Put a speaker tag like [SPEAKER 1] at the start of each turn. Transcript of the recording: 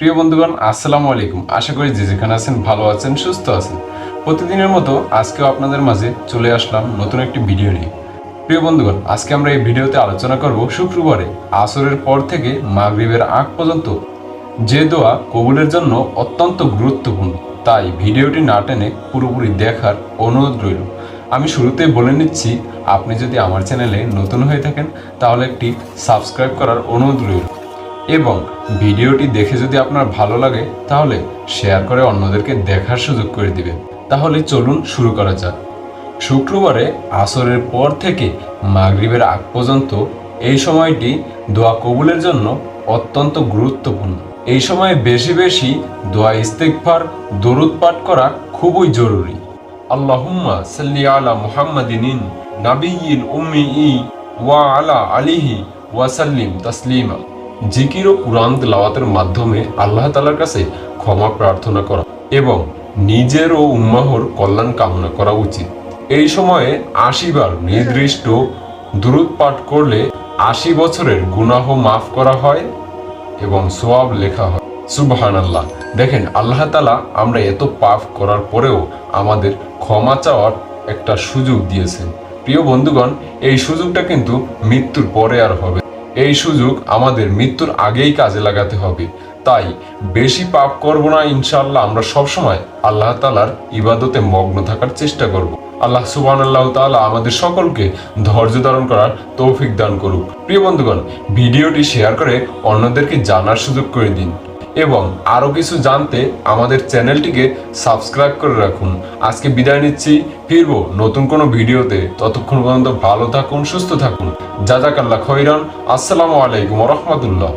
[SPEAKER 1] প্রিয় বন্ধুগণ, আসসালামু আলাইকুম। আশা করি যে যেখানে আছেন ভালো আছেন, সুস্থ আছেন। প্রতিদিনের মতো আজকেও আপনাদের মাঝে চলে আসলাম নতুন একটি ভিডিও নিয়ে। প্রিয় বন্ধুগণ, আজকে আমরা এই ভিডিওতে আলোচনা করব শুক্রবারে আসরের পর থেকে মাগরিবের আগ পর্যন্ত যে দোয়া কবুলের জন্য অত্যন্ত গুরুত্বপূর্ণ। তাই ভিডিওটি না টেনে পুরোপুরি দেখার অনুরোধ রইল। আমি শুরুতেই বলে নিচ্ছি, আপনি যদি আমার চ্যানেলে নতুন হয়ে থাকেন তাহলে একটি সাবস্ক্রাইব করার অনুরোধ রইল এবং ভিডিওটি দেখে যদি আপনার ভালো লাগে তাহলে শেয়ার করে অন্যদেরকে দেখার সুযোগ করে দিবেন। তাহলে চলুন শুরু করা যাক। শুক্রবারে আসরের পর থেকে মাগরিবের আগ পর্যন্ত এই সময়টি দোয়া কবুলের জন্য অত্যন্ত গুরুত্বপূর্ণ। এই সময়ে বেশি বেশি দোয়া ইস্তেগফার দরুদ পাঠ করা খুবই জরুরি। আল্লাহুম্মা সাল্লি আলা মুহাম্মাদিন নাবিয়্যিল উম্মি ওয়া আলা আলিহি ওয়া সাল্লিম তাসলিমা। জিকির ও কুরআন তেলাওয়াতের মাধ্যমে আল্লাহ তাআলার কাছে ক্ষমা প্রার্থনা করা এবং নিজের ও উম্মাহর কল্যাণ কামনা করা উচিত। এই সময়ে ৮০ বার নির্দিষ্ট দুরূদ পাঠ করলে ৮০ বছরের গুনাহ মাফ করা হয় এবং সওয়াব লেখা হয়। সুবহানাল্লাহ। দেখেন, আল্লাহ তাআলা আমরা এত পাপ করার পরেও আমাদের ক্ষমা চাওয়ার একটা সুযোগ দিয়েছেন। প্রিয় বন্ধুগণ, এই সুযোগটা কিন্তু মৃত্যুর পরে আর হবে। এই সুযোগ আমাদের মৃত্যুর আগেই কাজে লাগাতে হবে। তাই বেশি পাপ করব না, ইনশাআল্লাহ। আমরা সবসময় আল্লাহ তাআলার ইবাদতে মগ্ন থাকার চেষ্টা করব। আল্লাহ সুবহানাল্লাহু তাআলা আমাদের সকলকে ধৈর্য ধারণ করার তৌফিক দান করুক। প্রিয় বন্ধুগণ, ভিডিওটি শেয়ার করে অন্যদেরকে জানার সুযোগ করে দিন এবং আরও কিছু জানতে আমাদের চ্যানেলটিকে সাবস্ক্রাইব করে রাখুন। আজকে বিদায় নিচ্ছি, ফিরবো নতুন কোনো ভিডিওতে। ততক্ষণ পর্যন্ত ভালো থাকুন, সুস্থ থাকুন। জাযাকাল্লাহ খৈরান। আসসালামু আলাইকুম ওয়া রাহমাতুল্লাহ।